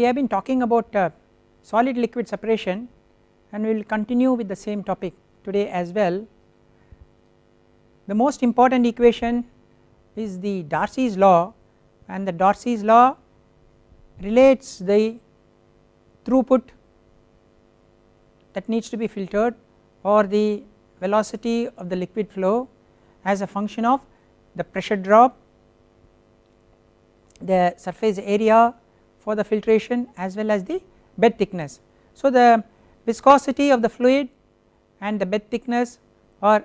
have been talking about solid liquid separation, and we will continue with the same topic today as well. The most important equation is the Darcy's law, and the Darcy's law relates the throughput that needs to be filtered or the velocity of the liquid flow as a function of the pressure drop, the surface area for the filtration as well as the bed thickness. So the viscosity of the fluid and the bed thickness are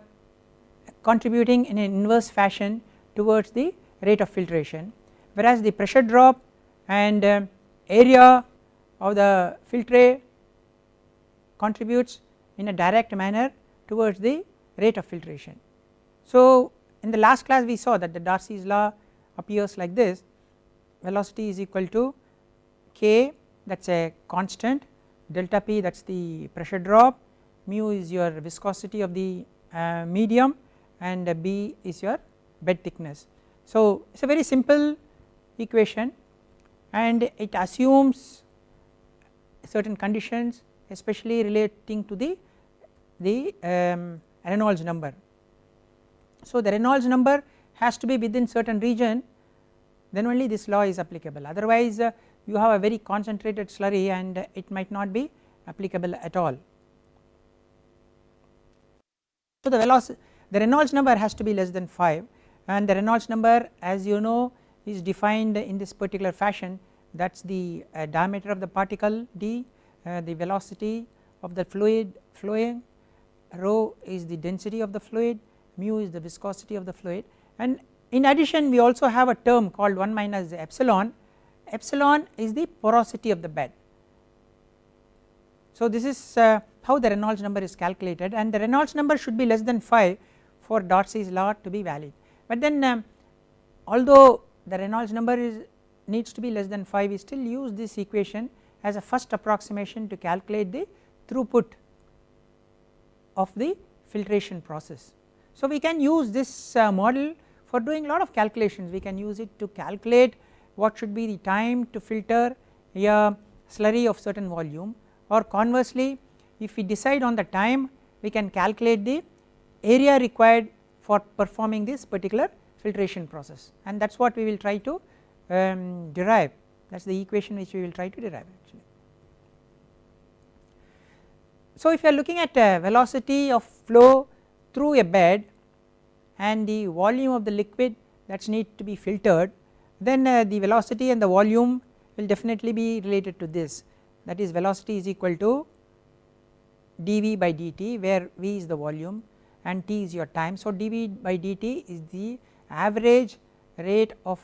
contributing in an inverse fashion towards the rate of filtration, whereas the pressure drop and area of the filtrate contributes in a direct manner towards the rate of filtration. So in the last class we saw that the Darcy's law appears like this: velocity is equal to K, that is a constant, delta P, that is the pressure drop, mu is your viscosity of the medium, and B is your bed thickness. So it is a very simple equation and it assumes certain conditions, especially relating to the Reynolds number. So the Reynolds number has to be within certain region, then only this law is applicable, otherwise you have a very concentrated slurry and it might not be applicable at all. So the Reynolds number has to be less than 5, and the Reynolds number, as you know, is defined in this particular fashion. That is the diameter of the particle d, the velocity of the fluid flowing, rho is the density of the fluid, mu is the viscosity of the fluid, and in addition we also have a term called 1 minus epsilon. Epsilon is the porosity of the bed. So this is how the Reynolds number is calculated, and the Reynolds number should be less than 5 for Darcy's law to be valid. But then although the Reynolds number needs to be less than 5, we still use this equation as a first approximation to calculate the throughput of the filtration process. So we can use this model for doing a lot of calculations. We can use it to calculate what should be the time to filter a slurry of certain volume, or conversely if we decide on the time we can calculate the area required for performing this particular filtration process, and that is what we will try to derive. That is the equation which we will try to derive actually. So if you are looking at velocity of flow through a bed and the volume of the liquid that need to be filtered, then the velocity and the volume will definitely be related to this, that is velocity is equal to dV by dt, where V is the volume and T is your time. So dV by dt is the average rate of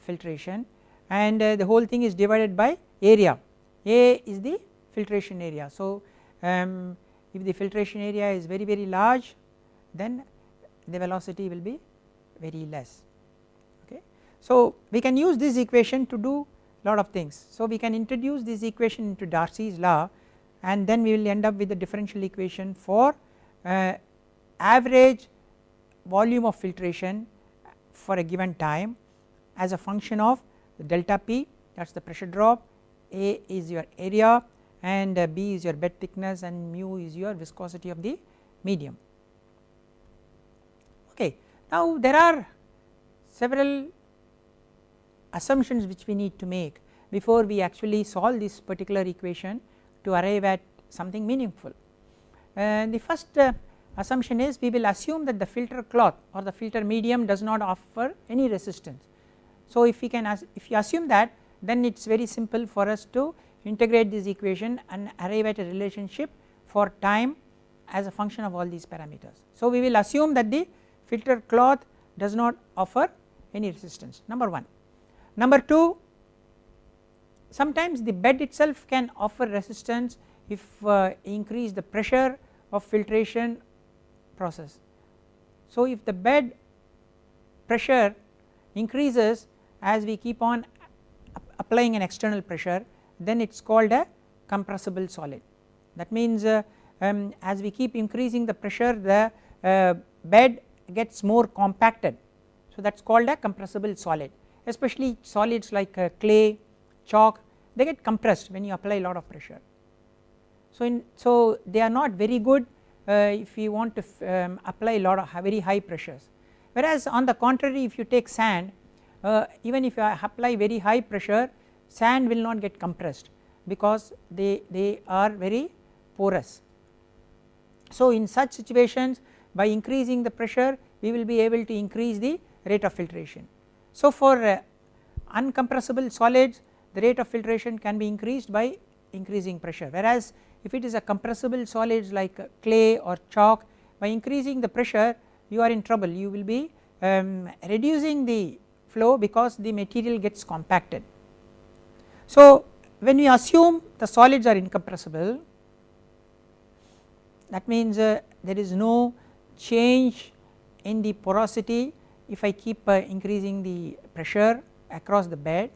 filtration, and the whole thing is divided by area. A is the filtration area. So if the filtration area is very large, then the velocity will be very less. Okay. So we can use this equation to do lot of things. So we can introduce this equation into Darcy's law, and then we will end up with the differential equation for average volume of filtration for a given time as a function of the delta P, that is the pressure drop, A is your area, and B is your bed thickness, and mu is your viscosity of the medium. Okay. Now there are several assumptions which we need to make before we actually solve this particular equation to arrive at something meaningful. The first assumption is we will assume that the filter cloth or the filter medium does not offer any resistance. So if you assume that, then it is very simple for us to integrate this equation and arrive at a relationship for time as a function of all these parameters. So we will assume that the filter cloth does not offer any resistance, number 1. Number 2, sometimes the bed itself can offer resistance if increase the pressure of filtration process. So if the bed pressure increases as we keep on applying an external pressure, then it is called a compressible solid. That means as we keep increasing the pressure, the bed gets more compacted, so that is called a compressible solid. Especially solids like clay, chalk, they get compressed when you apply a lot of pressure. So they are not very good if you want to apply a lot of very high pressures, whereas on the contrary if you take sand, even if you apply very high pressure, sand will not get compressed because they are very porous. So in such situations, by increasing the pressure we will be able to increase the rate of filtration. So for uncompressible solids the rate of filtration can be increased by increasing pressure, whereas if it is a compressible solids like clay or chalk, by increasing the pressure you are in trouble, you will be reducing the flow because the material gets compacted. So when we assume the solids are incompressible, that means there is no change in the porosity if I keep increasing the pressure across the bed,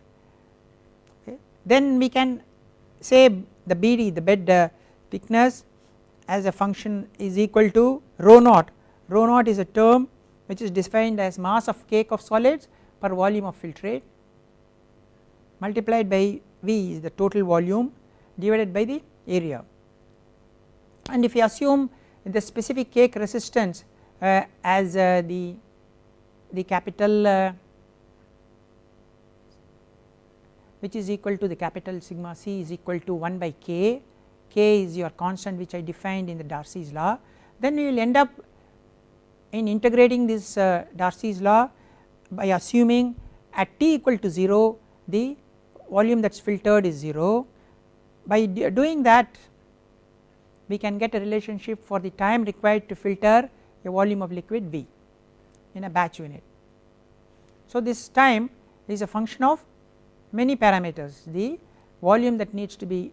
okay. Then we can say the BD, the bed thickness, as a function is equal to rho naught. Rho naught is a term which is defined as mass of cake of solids per volume of filtrate multiplied by V is the total volume divided by the area. And if you assume the specific cake resistance as the capital which is equal to the capital sigma C is equal to 1 by K, K is your constant which I defined in the Darcy's law, then we will end up in integrating this Darcy's law by assuming at t equal to 0 the volume that is filtered is 0. By doing that we can get a relationship for the time required to filter a volume of liquid V in a batch unit. So this time is a function of many parameters, the volume that needs to be,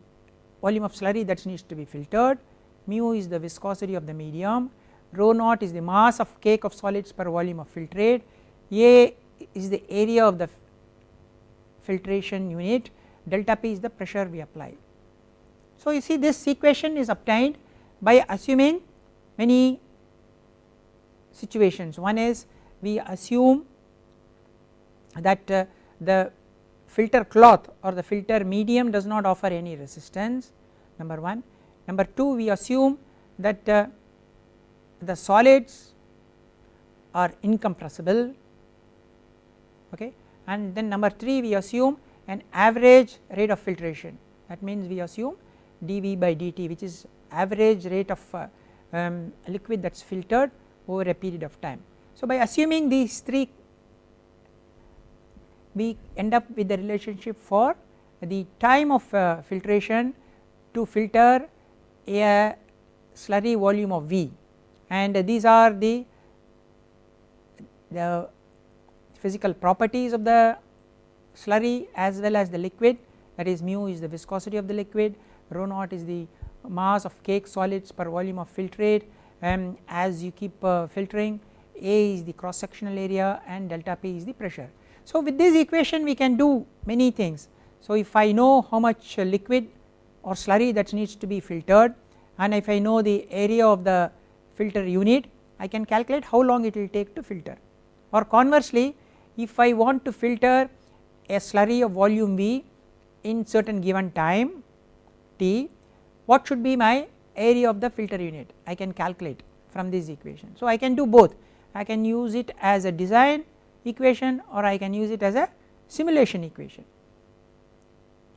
volume of slurry that needs to be filtered, mu is the viscosity of the medium, rho naught is the mass of cake of solids per volume of filtrate, A is the area of the filtration unit, delta P is the pressure we apply. So you see this equation is obtained by assuming many situations. One is we assume that the filter cloth or the filter medium does not offer any resistance, number 1. Number 2, we assume that the solids are incompressible, okay. And then number 3, we assume an average rate of filtration, that means we assume dV by dt which is average rate of liquid that is filtered over a period of time. So by assuming these 3 we end up with the relationship for the time of filtration to filter a slurry volume of V, and these are the physical properties of the slurry as well as the liquid, that is mu is the viscosity of the liquid, rho naught is the mass of cake solids per volume of filtrate, as you keep filtering, A is the cross sectional area and delta P is the pressure. So with this equation we can do many things. So if I know how much liquid or slurry that needs to be filtered, and if I know the area of the filter unit, I can calculate how long it will take to filter. Or conversely, if I want to filter a slurry of volume V in certain given time t, what should be my area of the filter unit, I can calculate from this equation. So I can do both, I can use it as a design equation or I can use it as a simulation equation,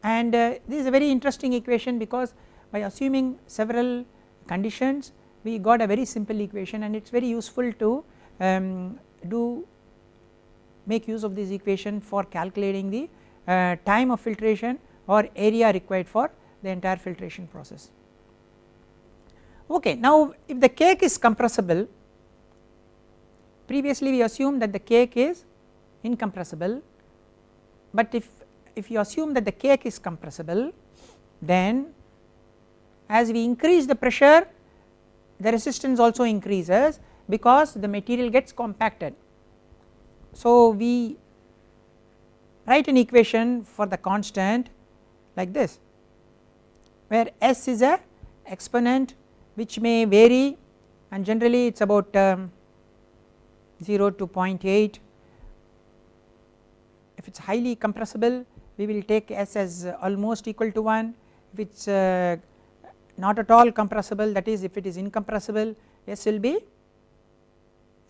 and this is a very interesting equation because by assuming several conditions we got a very simple equation, and it is very useful to make use of this equation for calculating the time of filtration or area required for the entire filtration process. Okay, now if the cake is compressible, previously we assumed that the cake is incompressible, but if you assume that the cake is compressible, then as we increase the pressure the resistance also increases because the material gets compacted. So we write an equation for the constant like this, where S is a exponent which may vary, and generally it is about 0 to 0.8. If it is highly compressible we will take S as almost equal to 1, if it is not at all compressible, that is if it is incompressible, S will be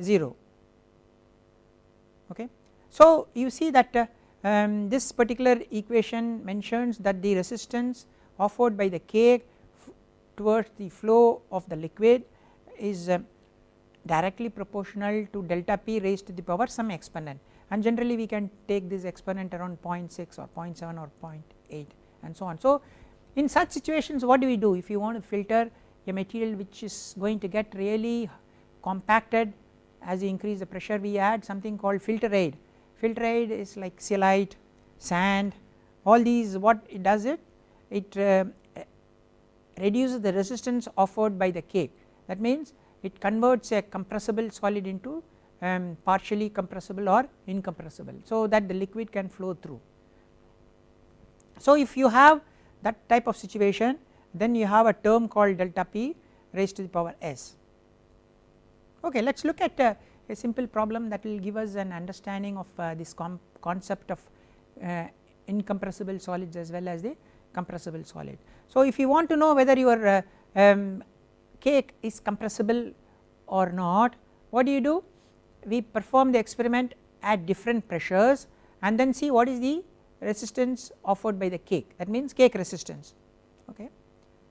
0. Okay. So you see that this particular equation mentions that the resistance offered by the cake towards the flow of the liquid is directly proportional to delta P raised to the power some exponent, and generally we can take this exponent around 0.6 or 0.7 or 0.8 and so on. So in such situations what do we do if you want to filter a material which is going to get really compacted as you increase the pressure? We add something called filter aid. Filter aid is like silicate, sand, all these. What it does, it reduces the resistance offered by the cake, that means it converts a compressible solid into partially compressible or incompressible, so that the liquid can flow through. So if you have that type of situation, then you have a term called delta P raised to the power S. Okay, let us look at a simple problem that will give us an understanding of this concept of incompressible solids as well as the compressible solid. So if you want to know whether your cake is compressible or not, what do? We perform the experiment at different pressures and then see what is the resistance offered by the cake, that means cake resistance. Okay.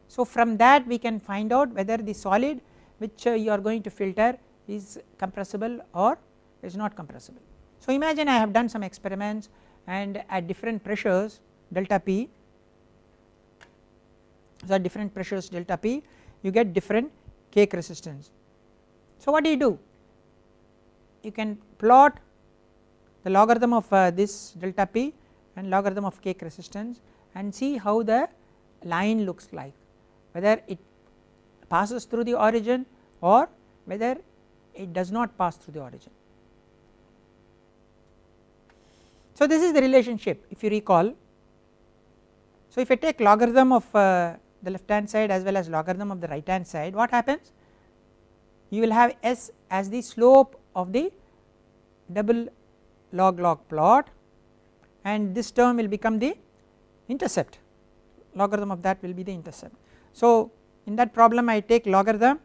So from that we can find out whether the solid which you are going to filter is compressible or is not compressible. So imagine I have done some experiments and at different pressures delta P, so at different pressures delta P you get different cake resistance. So what do? You can plot the logarithm of this delta P and logarithm of cake resistance and see how the line looks like, whether it passes through the origin or whether it does not pass through the origin. So this is the relationship if you recall. So if I take logarithm of the left hand side as well as logarithm of the right hand side, what happens? You will have S as the slope of the double log plot and this term will become the intercept, logarithm of that will be the intercept. So in that problem I take logarithm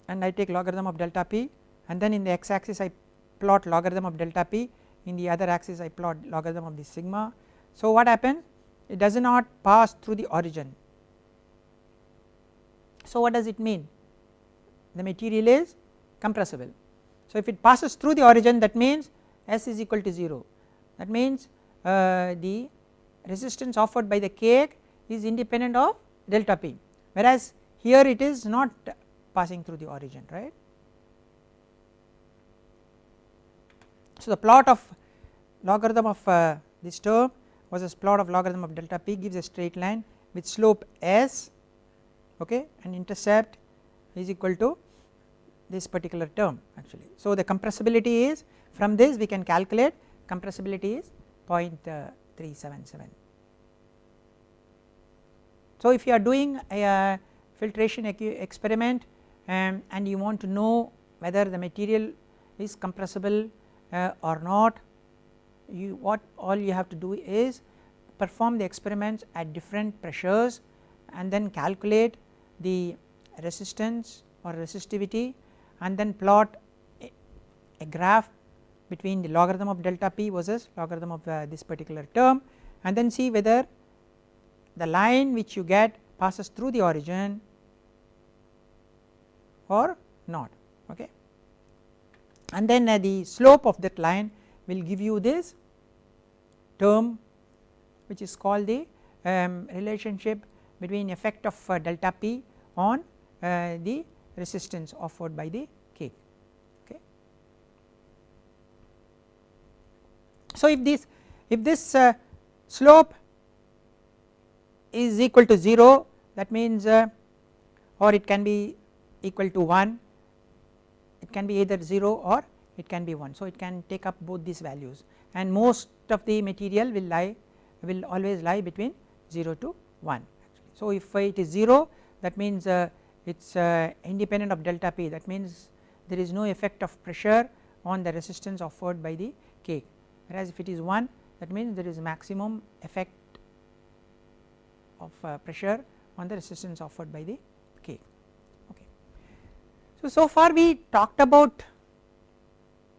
and I take logarithm of delta P, and then in the x axis I plot logarithm of delta P, in the other axis I plot logarithm of the sigma. So what happens? It does not pass through the origin. So what does it mean? The material is compressible. So if it passes through the origin, that means S is equal to 0, that means the resistance offered by the cake is independent of delta P, whereas here it is not passing through the origin, right. So the plot of logarithm of this term versus plot of logarithm of delta P gives a straight line with slope S, okay, and intercept is equal to this particular term actually. So the compressibility is, from this we can calculate compressibility is 0.377. So if you are doing a filtration experiment and you want to know whether the material is compressible or not, what all you have to do is perform the experiments at different pressures and then calculate the resistance or resistivity and then plot a graph between the logarithm of delta P versus logarithm of this particular term, and then see whether the line which you get passes through the origin or not, okay. And then the slope of that line will give you this term which is called the relationship between effect of delta P on the resistance offered by the cake, okay. So if this slope is equal to 0, that means or it can be equal to 1, it can be either 0 or it can be 1. So it can take up both these values, and most of the material will always lie between 0 to 1 actually. So if it is 0, that means it is independent of delta P, that means there is no effect of pressure on the resistance offered by the cake, whereas if it is 1, that means there is maximum effect of pressure on the resistance offered by the cake. Okay. So far we talked about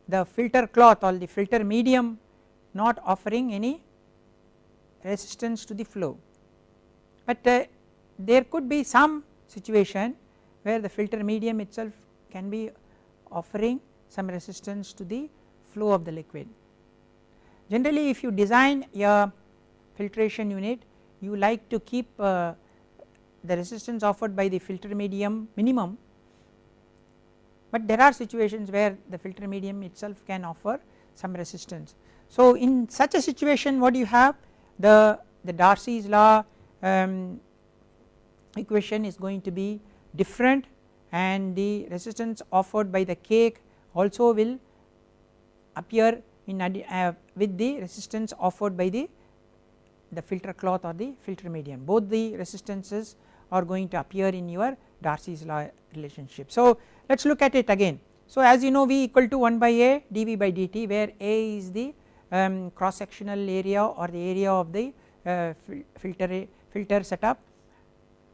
the filter cloth or the filter medium not offering any resistance to the flow, but there could be some situation where the filter medium itself can be offering some resistance to the flow of the liquid. Generally if you design a filtration unit, you like to keep the resistance offered by the filter medium minimum, but there are situations where the filter medium itself can offer some resistance. So in such a situation what you have, the Darcy's law equation is going to be different, and the resistance offered by the cake also will appear in with the resistance offered by the filter cloth or the filter medium. Both the resistances are going to appear in your Darcy's law relationship. So let us look at it again. So as you know, V equal to 1 by A dV by dt, where A is the cross sectional area or the area of the filter setup,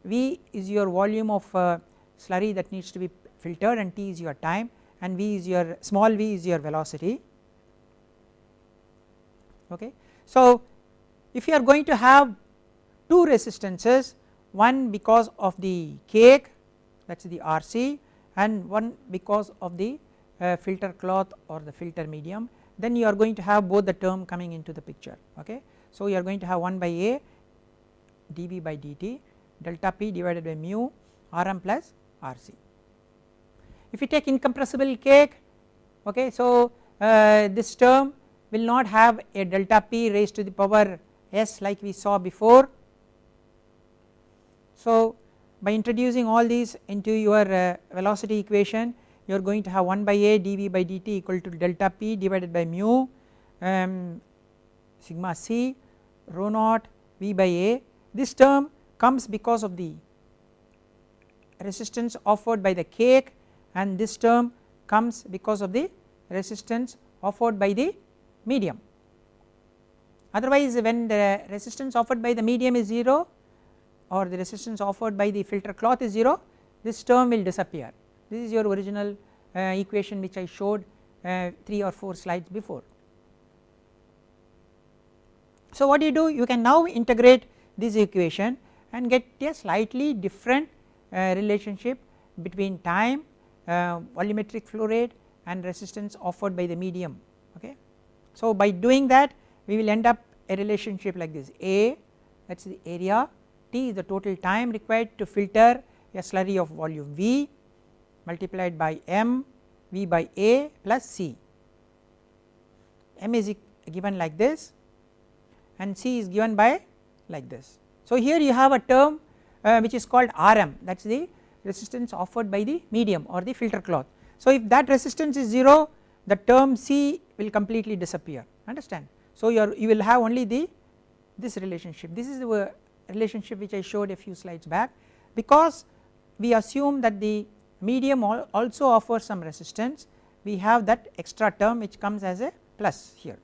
V is your volume of slurry that needs to be filtered, and T is your time, and V is your small v is your velocity. Okay. So if you are going to have two resistances, one because of the cake, that is the RC, and one because of the filter cloth or the filter medium, then you are going to have both the term coming into the picture. Okay. So you are going to have 1 by A dV by dt delta P divided by mu Rm plus Rc. If you take incompressible cake, okay, so this term will not have a delta P raised to the power S like we saw before. So by introducing all these into your velocity equation, you are going to have 1 by A dV by dt equal to delta P divided by mu sigma C rho naught V by A. This term comes because of the resistance offered by the cake, and this term comes because of the resistance offered by the medium. Otherwise when the resistance offered by the medium is 0 or the resistance offered by the filter cloth is 0, this term will disappear. This is your original equation which I showed 3 or 4 slides before. So what do? You can now integrate this equation and get a slightly different relationship between time, volumetric flow rate, and resistance offered by the medium. Okay. So by doing that we will end up a relationship like this: A, that is the area, T is the total time required to filter a slurry of volume V multiplied by M V by A plus C. M is given like this and C is given by like this. So here you have a term which is called Rm, that is the resistance offered by the medium or the filter cloth. So if that resistance is 0, the term C will completely disappear, understand. So you will have only this relationship. This is the relationship which I showed a few slides back, because we assume that the medium also offers some resistance, we have that extra term which comes as a plus here.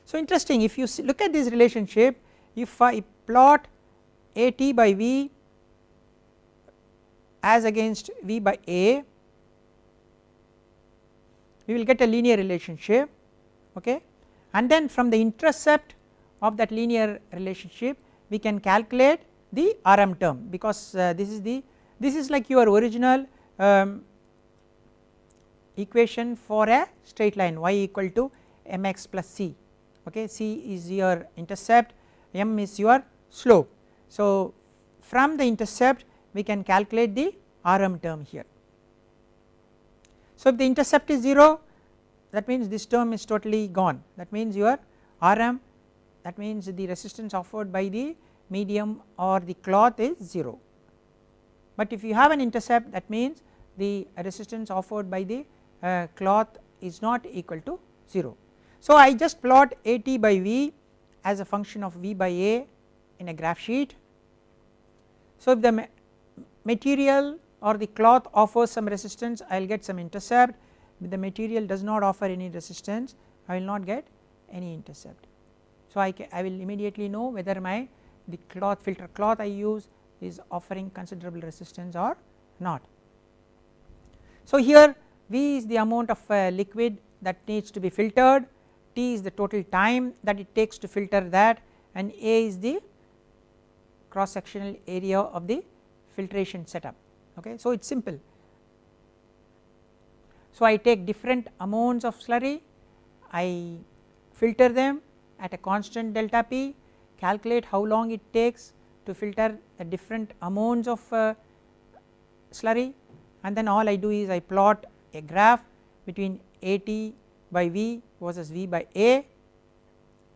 So interesting, if you look at this relationship, if I plot AT by V as against V by A, we will get a linear relationship. Okay. And then from the intercept of that linear relationship we can calculate the Rm term, because this is like your original equation for a straight line y equal to mx plus c. Okay. C is your intercept, m is your slope. So from the intercept we can calculate the Rm term here. So if the intercept is 0, that means this term is totally gone, that means your Rm, that means the resistance offered by the medium or the cloth is 0. But if you have an intercept, that means the resistance offered by the cloth is not equal to 0. So I just plot AT by V as a function of V by A in a graph sheet. So if the material or the cloth offers some resistance, I will get some intercept. If the material does not offer any resistance, I will not get any intercept. So I will immediately know whether the filter cloth I use is offering considerable resistance or not. So here V is the amount of liquid that needs to be filtered, T is the total time that it takes to filter that, and A is the cross sectional area of the filtration setup. Okay. So it is simple. So I take different amounts of slurry, I filter them at a constant delta P, calculate how long it takes to filter the different amounts of slurry, and then all I do is I plot a graph between AT by V versus V by A,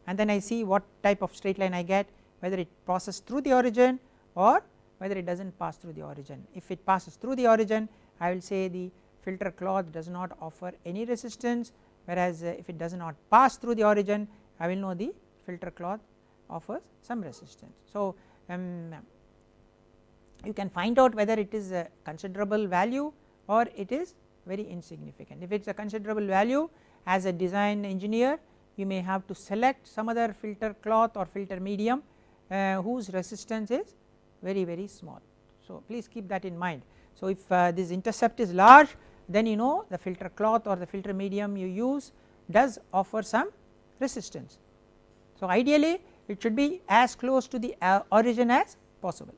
and then I see what type of straight line I get, whether it passes through the origin or whether it does not pass through the origin. If it passes through the origin, I will say the filter cloth does not offer any resistance, whereas if it does not pass through the origin, I will know the filter cloth offers some resistance. So you can find out whether it is a considerable value or it is very insignificant. If it is a considerable value, as a design engineer you may have to select some other filter cloth or filter medium whose resistance is very small. So please keep that in mind. So if this intercept is large, then you know the filter cloth or the filter medium you use does offer some resistance. So ideally it should be as close to the origin as possible.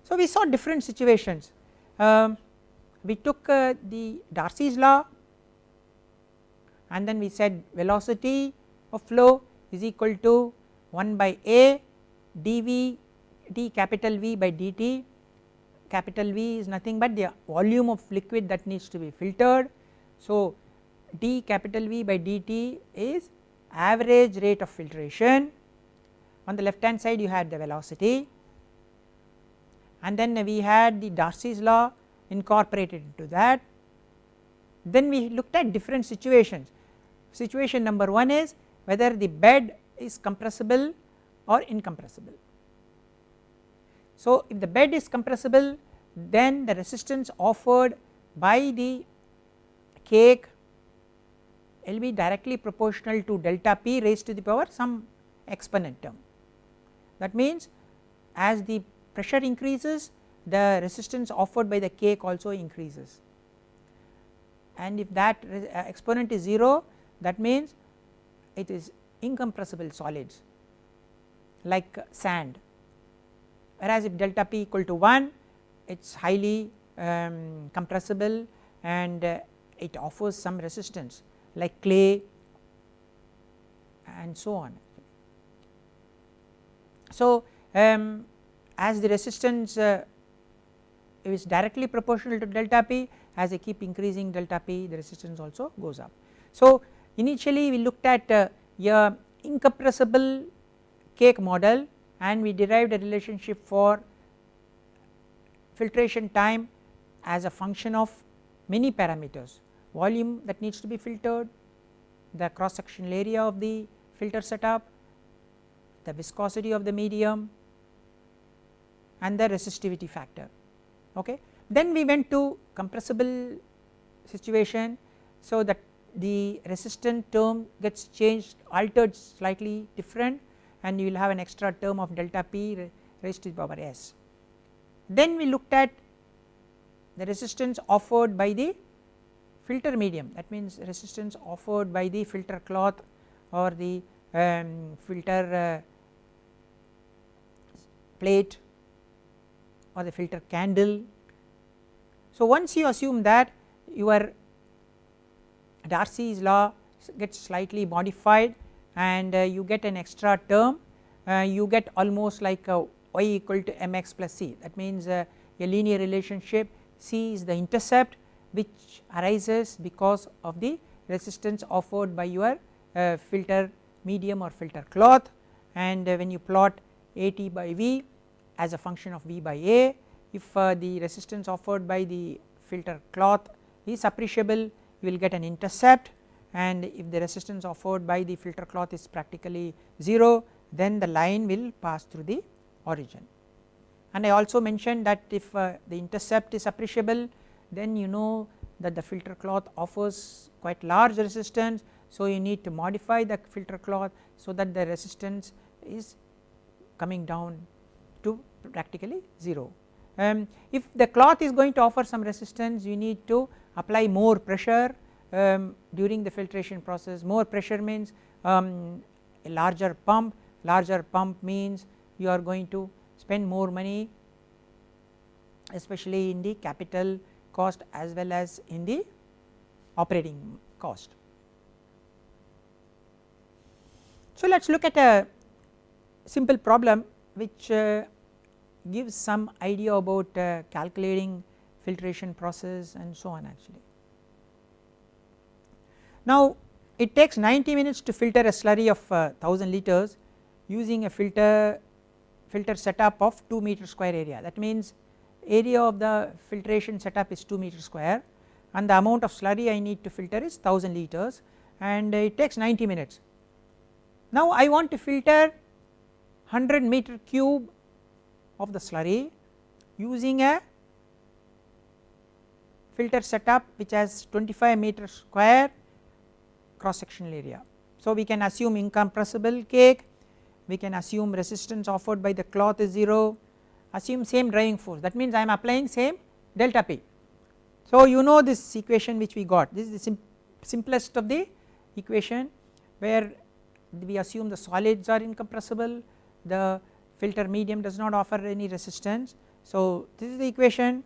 So we saw different situations. We took the Darcy's law, and then we said velocity of flow is equal to 1 by A dV d capital V by dt. Capital V is nothing but the volume of liquid that needs to be filtered. So d capital V by dt is average rate of filtration. On the left hand side you had the velocity, and then we had the Darcy's law incorporated into that. Then we looked at different situations. Situation number 1 is whether the bed is compressible or incompressible. So if the bed is compressible, then the resistance offered by the cake will be directly proportional to delta P raised to the power some exponent term. That means as the pressure increases, the resistance offered by the cake also increases, and if that exponent is 0, that means it is incompressible solids like sand, whereas if delta P equal to 1, it is highly compressible and it offers some resistance like clay and so on. So as the resistance is directly proportional to delta P, as I keep increasing delta P, the resistance also goes up. So initially we looked at a incompressible cake model, and we derived a relationship for filtration time as a function of many parameters: volume that needs to be filtered, the cross sectional area of the filter setup, the viscosity of the medium, and the resistivity factor. Okay. Then we went to compressible situation, so that the resistant term gets changed, altered slightly different, and you will have an extra term of delta P raised to the power S. Then we looked at the resistance offered by the filter medium, that means resistance offered by the filter cloth or the filter plate or the filter candle. So once you assume that, your Darcy's law gets slightly modified and you get an extra term, you get almost like a y equal to mx plus c, that means a linear relationship. C is the intercept which arises because of the resistance offered by your filter medium or filter cloth, and when you plot AT by V as a function of V by A, if the resistance offered by the filter cloth is appreciable, you will get an intercept, and if the resistance offered by the filter cloth is practically 0, then the line will pass through the origin. And I also mentioned that if the intercept is appreciable, then you know that the filter cloth offers quite large resistance, So you need to modify the filter cloth so that the resistance is coming down to practically 0. If the cloth is going to offer some resistance, you need to apply more pressure during the filtration process. More pressure means a larger pump means you are going to spend more money, especially in the capital cost as well as in the operating cost. So let us look at a simple problem which gives some idea about calculating filtration process and so on actually. Now it takes 90 minutes to filter a slurry of 1000 liters using a filter setup of 2 meter square area. That means area of the filtration setup is 2 meter square and the amount of slurry I need to filter is 1000 liters and it takes 90 minutes. Now I want to filter 100 meter cube of the slurry using a filter setup which has 25 meter square cross sectional area. So we can assume incompressible cake, we can assume resistance offered by the cloth is 0, assume same driving force, that means I am applying same delta P. So you know this equation which we got, this is the simplest of the equation where we assume the solids are incompressible, the filter medium does not offer any resistance. So this is the equation.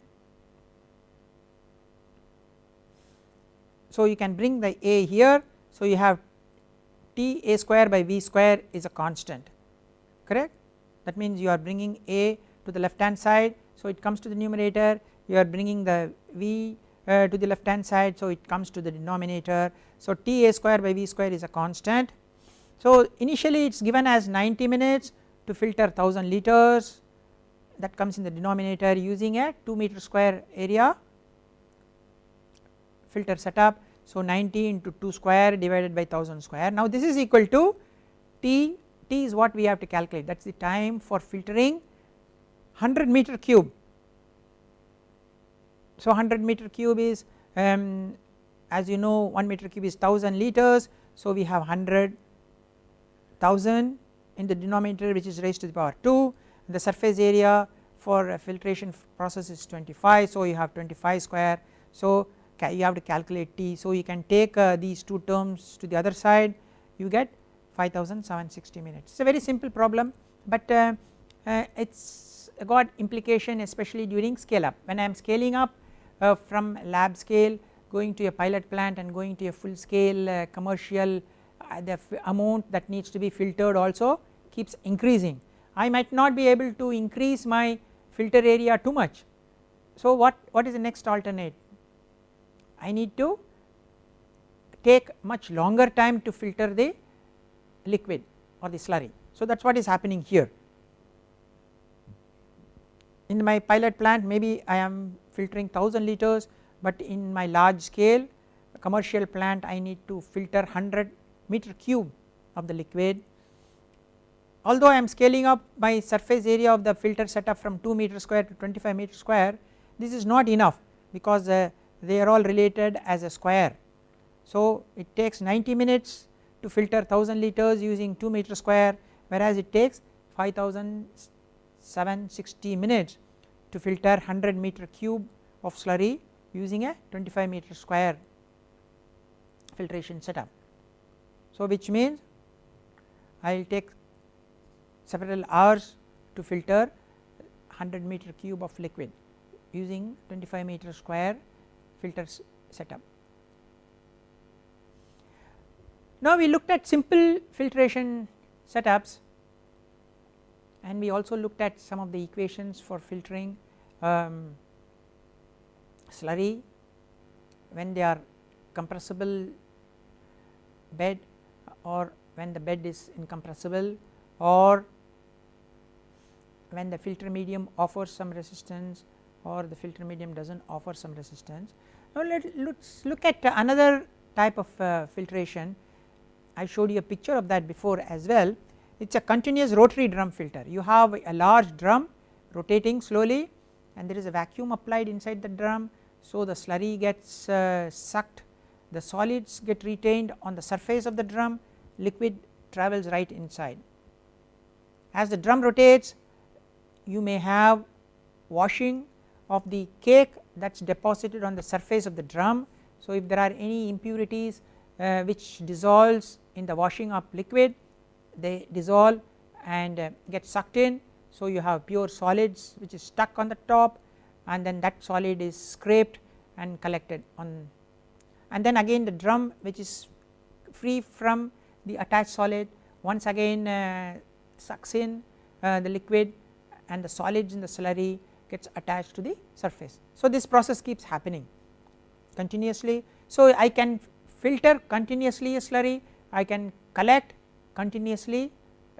So you can bring the A here, so you have T A square by V square is a constant, correct. That means you are bringing A to the left hand side, so it comes to the numerator, you are bringing the V to the left hand side, so it comes to the denominator. So T A square by V square is a constant. So initially it is given as 90 minutes to filter 1000 liters, that comes in the denominator using a 2 meter square area filter setup. So 90 into 2 square divided by 1000 square. Now this is equal to T is what we have to calculate, that is the time for filtering 100 meter cube. So 100 meter cube is as you know 1 meter cube is 1000 liters, so we have 100,000 in the denominator which is raised to the power 2, the surface area for a filtration process is 25, so you have 25 square, so you have to calculate T. So you can take these two terms to the other side, you get 5760 minutes. It is a very simple problem, but it has got implication especially during scale up. When I am scaling up from lab scale going to a pilot plant and going to a full scale commercial, the amount that needs to be filtered also keeps increasing. I might not be able to increase my filter area too much. So what is the next alternate? I need to take much longer time to filter the liquid or the slurry. So that is what is happening here. In my pilot plant maybe I am filtering 1000 liters, but in my large scale commercial plant I need to filter 100 meter cube of the liquid. Although I am scaling up my surface area of the filter setup from 2 meter square to 25 meter square, this is not enough because they are all related as a square. So it takes 90 minutes to filter 1000 liters using 2 meter square, whereas it takes 5760 minutes to filter 100 meter cube of slurry using a 25 meter square filtration setup. So which means I will take several hours to filter 100 meter cube of liquid using 25 meter square filter setup. Now we looked at simple filtration setups and we also looked at some of the equations for filtering slurry when they are compressible bed or when the bed is incompressible or when the filter medium offers some resistance or the filter medium does not offer some resistance. Now let us look at another type of filtration. I showed you a picture of that before as well. It is a continuous rotary drum filter. You have a large drum rotating slowly and there is a vacuum applied inside the drum, so the slurry gets sucked the solids get retained on the surface of the drum, liquid travels right inside. As the drum rotates, you may have washing of the cake that is deposited on the surface of the drum. So if there are any impurities which dissolves in the washing up liquid, they dissolve and get sucked in. So you have pure solids which is stuck on the top, and then that solid is scraped and collected on, and then again the drum which is free from the attached solid once again sucks in the liquid, and the solids in the slurry gets attached to the surface. So this process keeps happening continuously. So I can filter continuously a slurry, I can collect continuously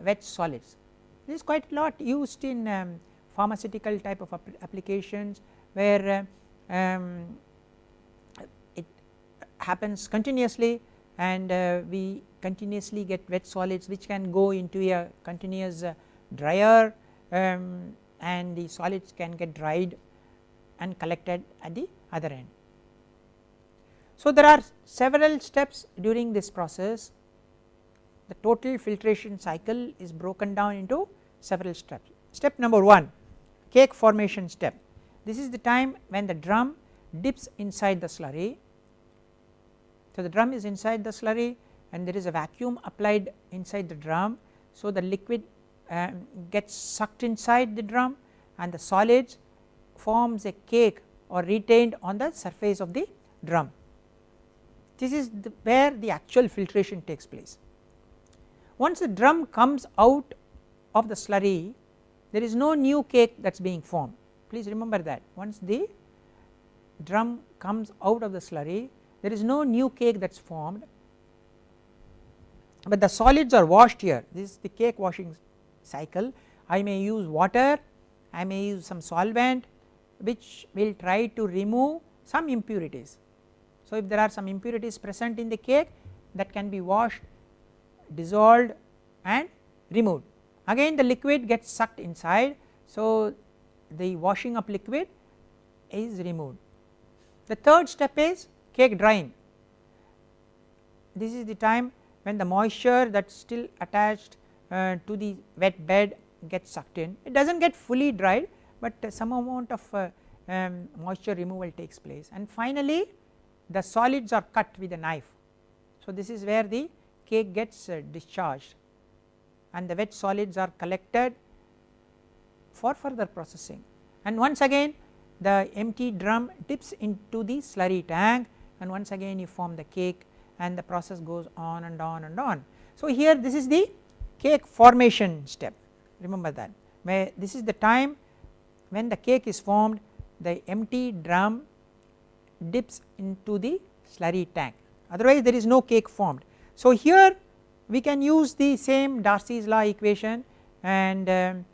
wet solids. This is quite a lot used in pharmaceutical type of applications, where it happens continuously, and we continuously get wet solids which can go into a continuous dryer, and the solids can get dried and collected at the other end. So there are several steps during this process. The total filtration cycle is broken down into several steps. Step number 1, cake formation step. This is the time when the drum dips inside the slurry. So the drum is inside the slurry and there is a vacuum applied inside the drum. So the liquid gets sucked inside the drum, and the solids forms a cake or retained on the surface of the drum. This is where the actual filtration takes place. Once the drum comes out of the slurry, there is no new cake that is being formed. Please remember that once the drum comes out of the slurry, there is no new cake that is formed, but the solids are washed here. This is the cake washing cycle. I may use water, I may use some solvent which will try to remove some impurities. So if there are some impurities present in the cake, that can be washed, dissolved and removed. Again the liquid gets sucked inside, so the washing up liquid is removed. The third step is cake drying. This is the time when the moisture that is still attached to the wet bed gets sucked in. It does not get fully dried, but some amount of moisture removal takes place, and finally the solids are cut with a knife. So this is where the cake gets discharged, and the wet solids are collected for further processing, and once again the empty drum dips into the slurry tank, and once again you form the cake, and the process goes on and on and on. So here this is the cake formation step, remember that, where this is the time when the cake is formed, the empty drum dips into the slurry tank, otherwise there is no cake formed. So here we can use the same Darcy's law equation and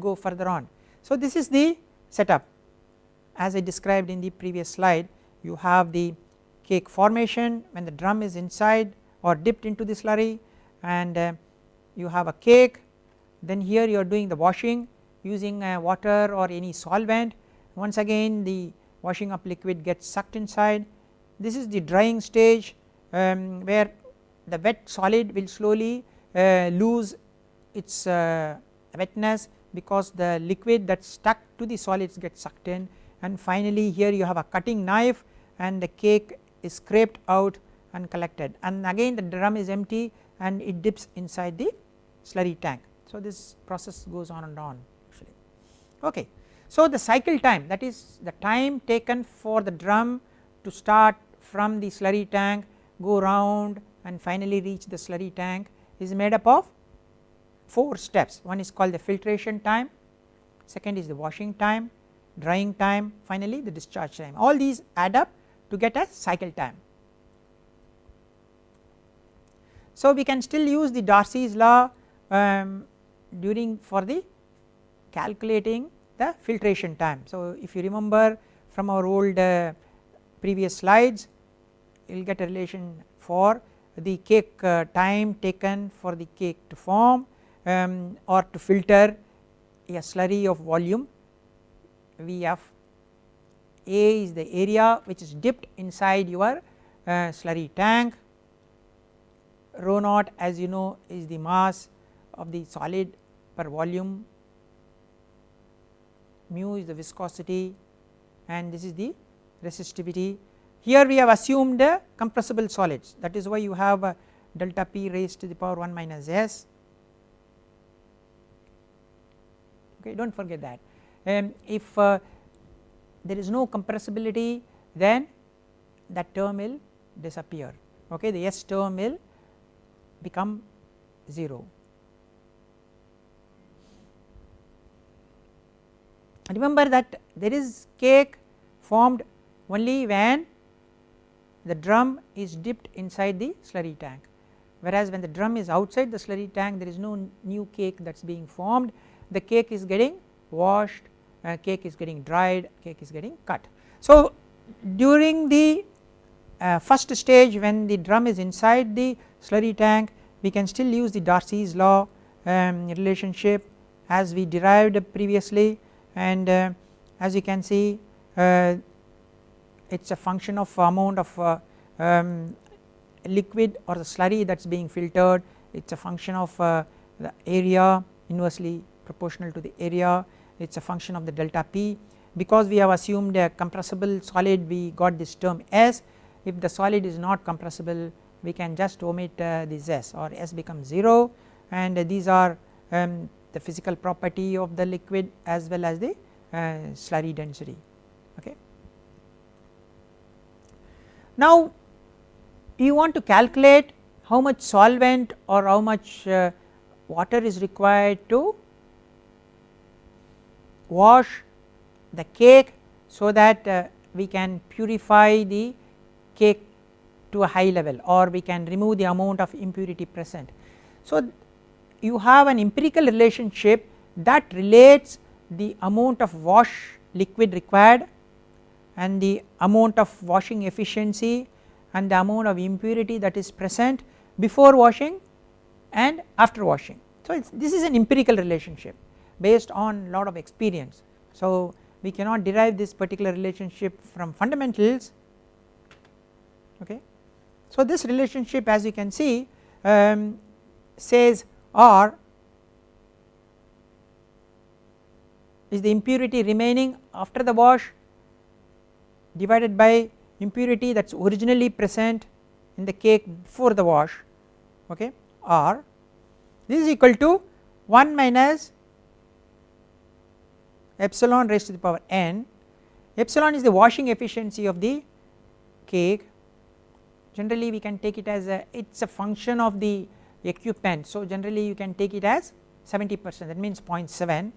go further on. So this is the setup as I described in the previous slide. You have the cake formation when the drum is inside or dipped into the slurry, and you have a cake. Then here you are doing the washing using water or any solvent. Once again the washing up liquid gets sucked inside. This is the drying stage where the wet solid will slowly lose its wetness, because the liquid that is stuck to the solids gets sucked in, and finally here you have a cutting knife and the cake is scraped out and collected, and again the drum is empty and it dips inside the slurry tank. So this process goes on and on actually. Okay. So the cycle time, that is the time taken for the drum to start from the slurry tank, go round and finally reach the slurry tank, is made up of 4 steps. One is called the filtration time, second is the washing time, drying time, finally the discharge time. All these add up to get a cycle time. So we can still use the Darcy's law during for the calculating the filtration time. So if you remember from our old previous slides, you will get a relation for the cake time taken for the cake to form or to filter a slurry of volume Vf A is the area which is dipped inside your slurry tank, rho naught as you know is the mass of the solid per volume, mu is the viscosity, and this is the resistivity. Here we have assumed compressible solids, that is why you have delta P raised to the power 1 minus S, okay, do not forget that. If there is no compressibility, then that term will disappear, okay, the S term will become 0. Remember that there is cake formed only when the drum is dipped inside the slurry tank, whereas when the drum is outside the slurry tank there is no new cake that is being formed, the cake is getting washed, cake is getting dried, cake is getting cut. So during the first stage when the drum is inside the slurry tank, we can still use the Darcy's law relationship as we derived previously, and as you can see it is a function of amount of liquid or the slurry that is being filtered, it is a function of the area inversely proportional to the area, it is a function of the delta P. Because we have assumed a compressible solid, we got this term S. If the solid is not compressible, we can just omit this S, or S becomes 0, and these are the physical property of the liquid as well as the slurry density, okay. Now you want to calculate how much solvent or how much water is required to wash the cake so that we can purify the cake to a high level, or we can remove the amount of impurity present. So you have an empirical relationship that relates the amount of wash liquid required and the amount of washing efficiency and the amount of impurity that is present before washing and after washing. So this is an empirical relationship based on lot of experience. So we cannot derive this particular relationship from fundamentals, okay. So this relationship, as you can see, says R is the impurity remaining after the wash divided by impurity that is originally present in the cake before the wash, okay, R. This is equal to 1 minus epsilon raised to the power n. Epsilon is the washing efficiency of the cake. Generally we can take it as it is a function of the equipment, so generally you can take it as 70%, that means 0.7.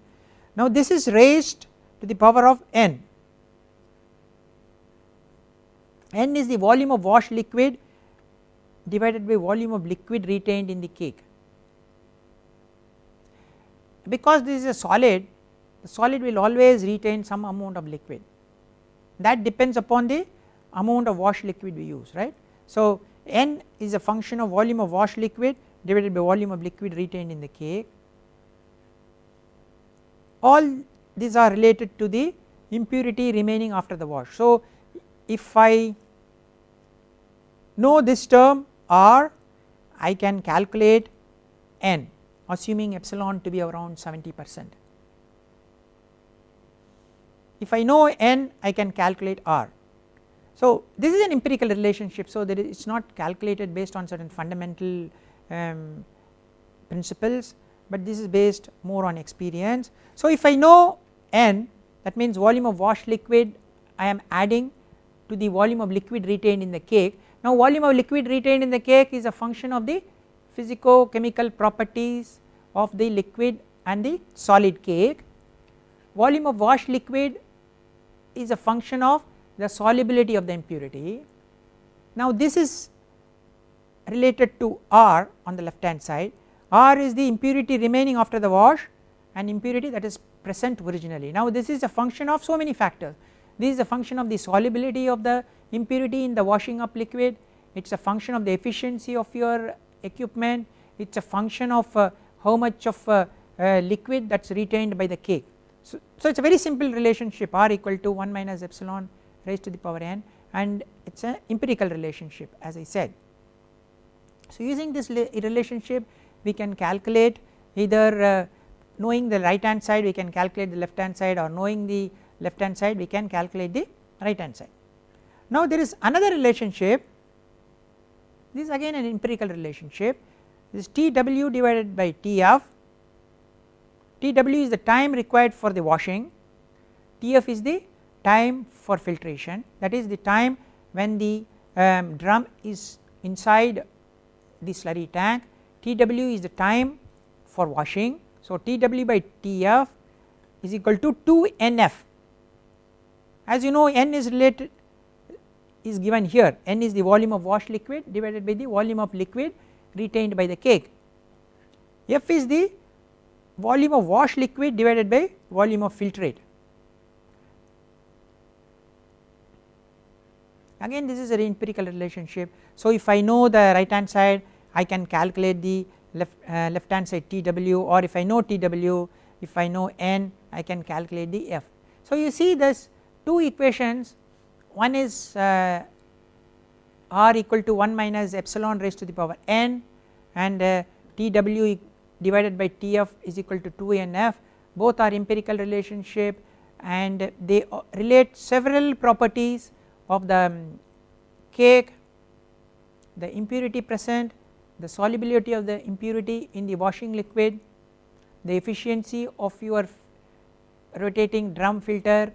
Now this is raised to the power of n. N is the volume of wash liquid divided by volume of liquid retained in the cake. Because this is a solid, the solid will always retain some amount of liquid, that depends upon the amount of wash liquid we use, right. So N is a function of volume of wash liquid divided by volume of liquid retained in the cake. All these are related to the impurity remaining after the wash. So if I know this term R, I can calculate N assuming epsilon to be around 70%. If I know N, I can calculate R. So this is an empirical relationship, so that it is not calculated based on certain fundamental principles, but this is based more on experience. So if I know N, that means volume of wash liquid I am adding to the volume of liquid retained in the cake. Now volume of liquid retained in the cake is a function of the physico-chemical properties of the liquid and the solid cake. Volume of wash liquid is a function of the solubility of the impurity. Now this is related to R on the left hand side. R is the impurity remaining after the wash and impurity that is present originally. Now this is a function of so many factors. This is a function of the solubility of the impurity in the washing up liquid, it is a function of the efficiency of your equipment, it is a function of how much of liquid that is retained by the cake. So it is a very simple relationship, r equal to 1 minus epsilon raised to the power n, and it is an empirical relationship as I said. So using this relationship we can calculate either knowing the right hand side we can calculate the left hand side, or knowing the left hand side we can calculate the right hand side. Now there is another relationship, this is again an empirical relationship, this TW divided by TF. TW is the time required for the washing, TF is the time for filtration, that is the time when the drum is inside the slurry tank, TW is the time for washing. So TW by TF is equal to 2NF. As you know, N is related, is given here, N is the volume of washed liquid divided by the volume of liquid retained by the cake, F is the volume of washed liquid divided by volume of filtrate. Again this is an empirical relationship. So if I know the right hand side I can calculate the left hand side TW, or if I know TW, if I know N I can calculate the F. So you see this two equations, one is r equal to 1 minus epsilon raised to the power n, and TW divided by TF is equal to 2NF, both are empirical relationship and they relate several properties of the cake, the impurity present, the solubility of the impurity in the washing liquid, the efficiency of your rotating drum filter,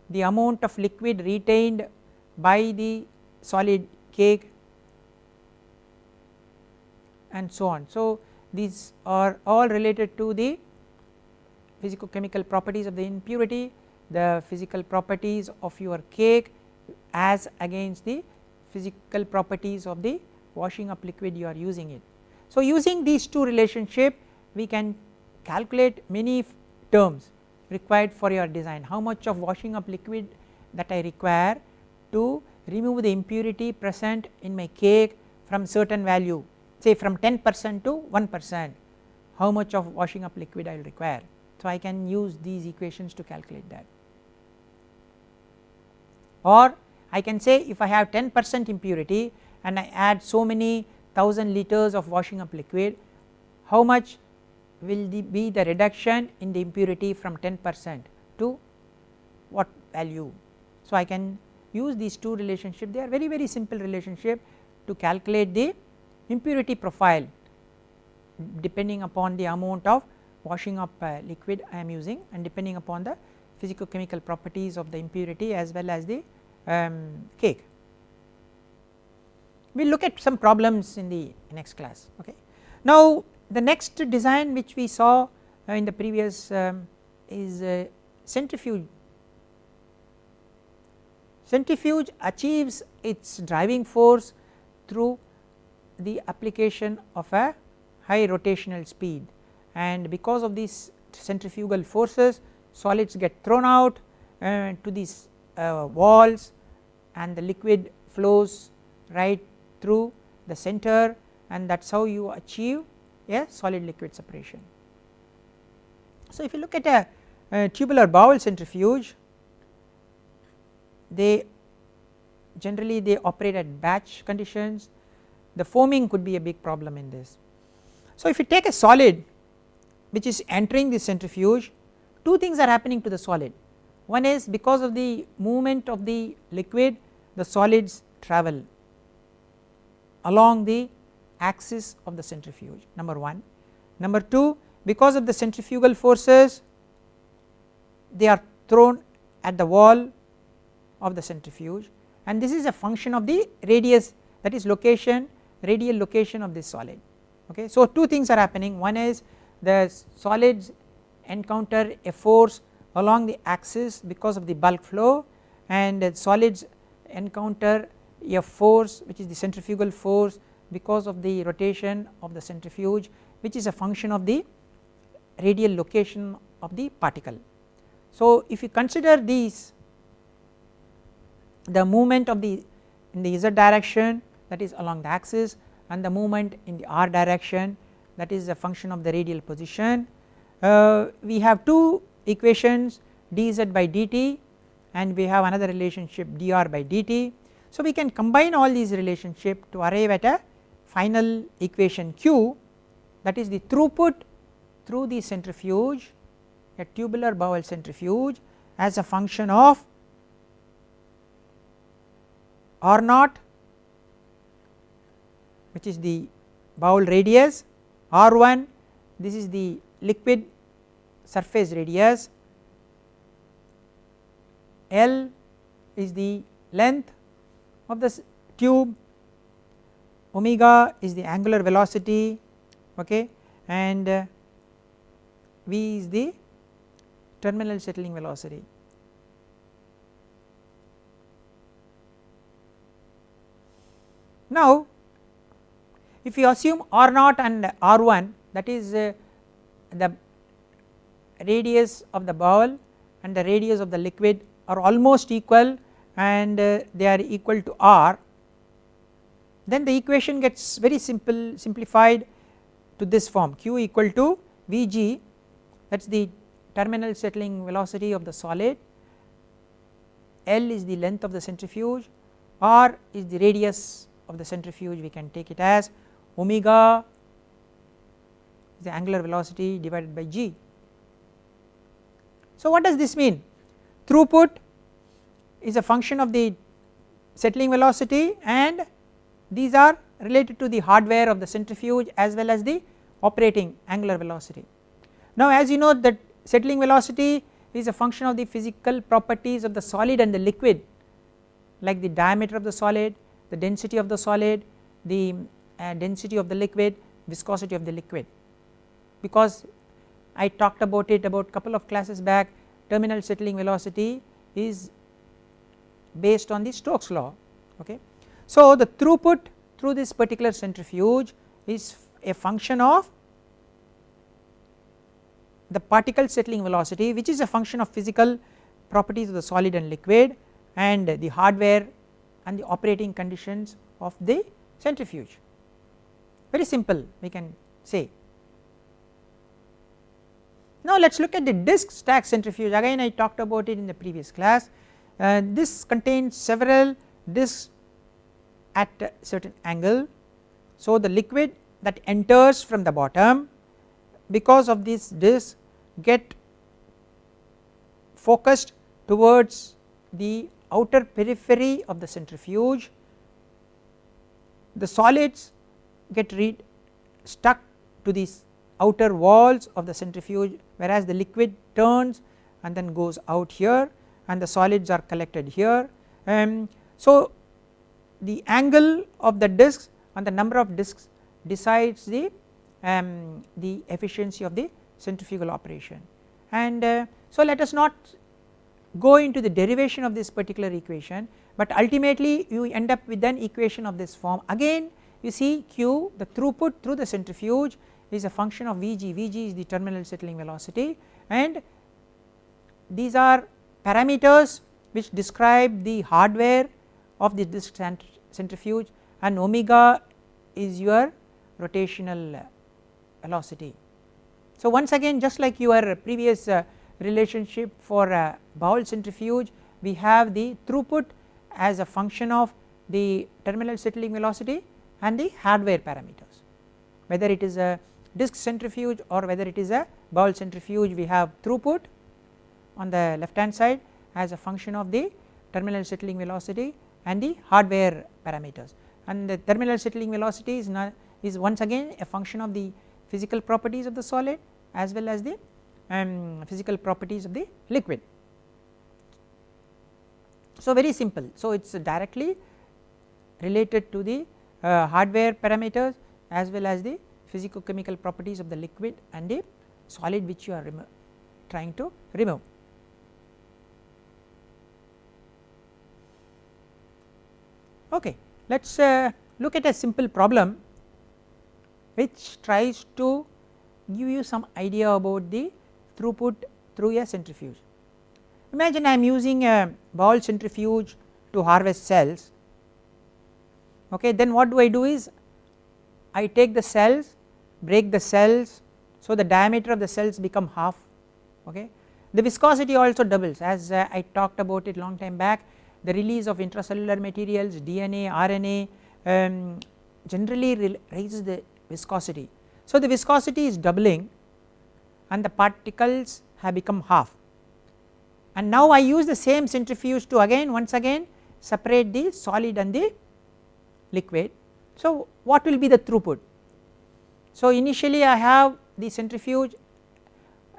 the amount of liquid retained by the solid cake, and so on. So these are all related to the physico chemical properties of the impurity, the physical properties of your cake as against the physical properties of the washing up liquid you are using it. So using these two relationship we can calculate many terms required for your design, how much of washing up liquid that I require to remove the impurity present in my cake from certain value, say from 10% to 1%, how much of washing up liquid I will require. So I can use these equations to calculate that, or I can say if I have 10% impurity and I add so many 1000 liters of washing up liquid, how much will be the reduction in the impurity from 10% to what value. So I can use these two relationships, they are very simple relationship to calculate the impurity profile depending upon the amount of washing up liquid I am using and depending upon the physico chemical properties of the impurity as well as the cake. We will look at some problems in the next class. Okay. Now the next design which we saw in the previous is centrifuge. Centrifuge achieves its driving force through the application of a high rotational speed, and because of these centrifugal forces solids get thrown out to these walls and the liquid flows right through the center, and that is how you achieve a solid liquid separation. So if you look at a tubular bowel centrifuge, they generally they operate at batch conditions, the foaming could be a big problem in this. So if you take a solid which is entering the centrifuge, two things are happening to the solid. One is because of the movement of the liquid the solids travel along the axis of the centrifuge, number 1. Number 2, because of the centrifugal forces they are thrown at the wall of the centrifuge, and this is a function of the radius, that is location, radial location of this solid. Okay. So two things are happening, one is the solids encounter a force along the axis because of the bulk flow, and the solids encounter a force which is the centrifugal force because of the rotation of the centrifuge, which is a function of the radial location of the particle. So if you consider these, the movement of the in the z direction, that is along the axis, and the movement in the r direction, that is a function of the radial position, we have two equations dz by dt and we have another relationship dr by dt. So we can combine all these relationships to arrive at a final equation q, that is the throughput through the centrifuge, a tubular bowel centrifuge, as a function of r naught, which is the bowel radius, r1 this is the liquid surface radius, L is the length of the tube, omega is the angular velocity, okay, and V is the terminal settling velocity. Now if you assume r naught and r1, that is the radius of the bowel and the radius of the liquid are almost equal and they are equal to r, then the equation gets very simplified to this form: q equal to Vg, that is the terminal settling velocity of the solid, L is the length of the centrifuge, r is the radius of the centrifuge, we can take it as omega is the angular velocity divided by g. So what does this mean? Throughput is a function of the settling velocity and these are related to the hardware of the centrifuge as well as the operating angular velocity. Now as you know that settling velocity is a function of the physical properties of the solid and the liquid, like the diameter of the solid, the density of the solid, the density of the liquid, viscosity of the liquid. Because I talked about it about couple of classes back, terminal settling velocity is based on the Stokes law, okay. So the throughput through this particular centrifuge is a function of the particle settling velocity, which is a function of physical properties of the solid and liquid and the hardware and the operating conditions of the centrifuge. Very simple, we can say. Now let us look at the disc stack centrifuge. Again I talked about it in the previous class. This contains several discs at a certain angle. So the liquid that enters from the bottom, because of this disc, get focused towards the outer periphery of the centrifuge. The solids get stuck to these outer walls of the centrifuge, whereas the liquid turns and then goes out here and the solids are collected here. So the angle of the discs and the number of discs decides the efficiency of the centrifugal operation, and so let us not go into the derivation of this particular equation, but ultimately you end up with an equation of this form. Again you see q, the throughput through the centrifuge, is a function of Vg, Vg is the terminal settling velocity, and these are parameters which describe the hardware of the disc centrifuge, and omega is your rotational velocity. So once again, just like your previous relationship for a bowel centrifuge, we have the throughput as a function of the terminal settling velocity and the hardware parameters. Whether it is a disc centrifuge or whether it is a bowel centrifuge, we have throughput on the left hand side as a function of the terminal settling velocity and the hardware parameters, and the terminal settling velocity is once again a function of the physical properties of the solid as well as the physical properties of the liquid. So very simple, so it is directly related to the hardware parameters as well as the physico chemical properties of the liquid and the solid which you are trying to remove. Okay, let us look at a simple problem which tries to give you some idea about the throughput through a centrifuge. Imagine I am using a bowel centrifuge to harvest cells, okay, then what do I do is I take the cells, break the cells, so the diameter of the cells become half, okay. The viscosity also doubles, as I talked about it long time back. The release of intracellular materials, DNA, RNA generally raises the viscosity. So the viscosity is doubling and the particles have become half, and now I use the same centrifuge to once again separate the solid and the liquid. So what will be the throughput? So initially I have the centrifuge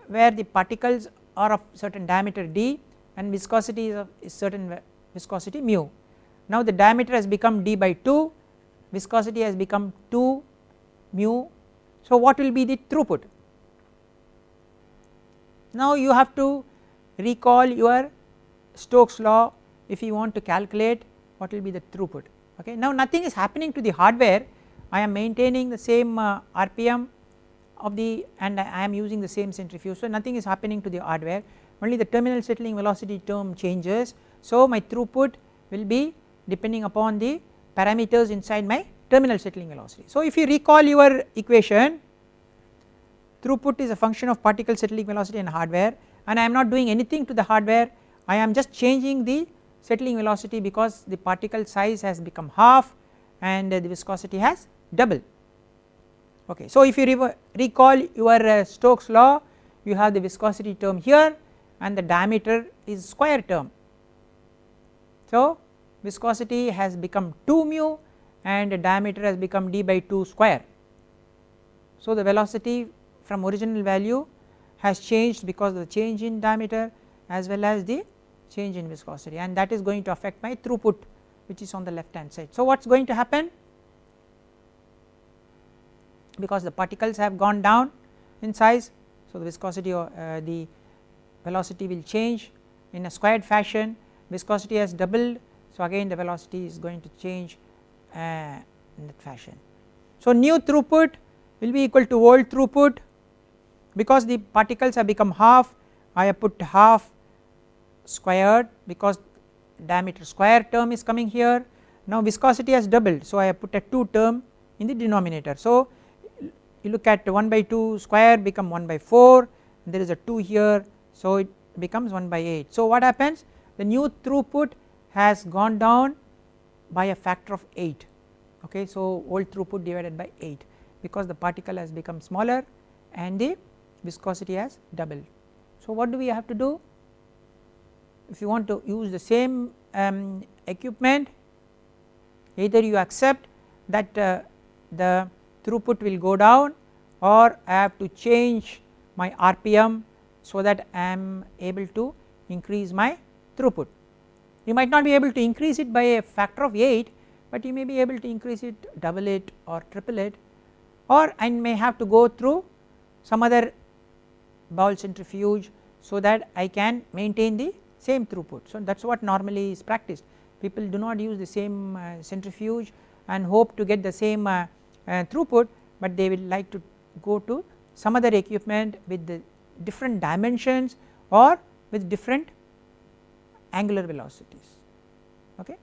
where the particles are of certain diameter d and viscosity is of certain viscosity mu. Now the diameter has become d by 2, viscosity has become 2 mu. So what will be the throughput? Now you have to recall your Stokes law if you want to calculate what will be the throughput. Okay. Now nothing is happening to the hardware, I am maintaining the same RPM of the, and I am using the same centrifuge, so nothing is happening to the hardware, only the terminal settling velocity term changes. So my throughput will be depending upon the parameters inside my terminal settling velocity. So if you recall your equation, throughput is a function of particle settling velocity and hardware, and I am not doing anything to the hardware, I am just changing the settling velocity because the particle size has become half and the viscosity has doubled. Okay. So if you recall your Stokes law, you have the viscosity term here and the diameter is square term. So viscosity has become 2 mu and the diameter has become d by 2 square. So the velocity from original value has changed because of the change in diameter as well as the change in viscosity, and that is going to affect my throughput, which is on the left hand side. So what is going to happen? Because the particles have gone down in size, so the viscosity or the velocity will change in a squared fashion, viscosity has doubled, so again the velocity is going to change in that fashion. So new throughput will be equal to old throughput, because the particles have become half, I have put half squared because diameter square term is coming here. Now viscosity has doubled, so I have put a 2 term in the denominator. So you look at 1 by 2 square become 1 by 4, there is a 2 here, so it becomes 1 by 8. So what happens? The new throughput has gone down by a factor of 8. Okay, so old throughput divided by 8, because the particle has become smaller and the viscosity has doubled. So what do we have to do? If you want to use the same equipment, either you accept that the throughput will go down, or I have to change my RPM so that I am able to increase my throughput. You might not be able to increase it by a factor of 8, but you may be able to increase it, double it or triple it, or I may have to go through some other bowl centrifuge so that I can maintain the same throughput. So that is what normally is practiced. People do not use the same centrifuge and hope to get the same throughput, but they will like to go to some other equipment with the different dimensions or with different angular velocities. Okay.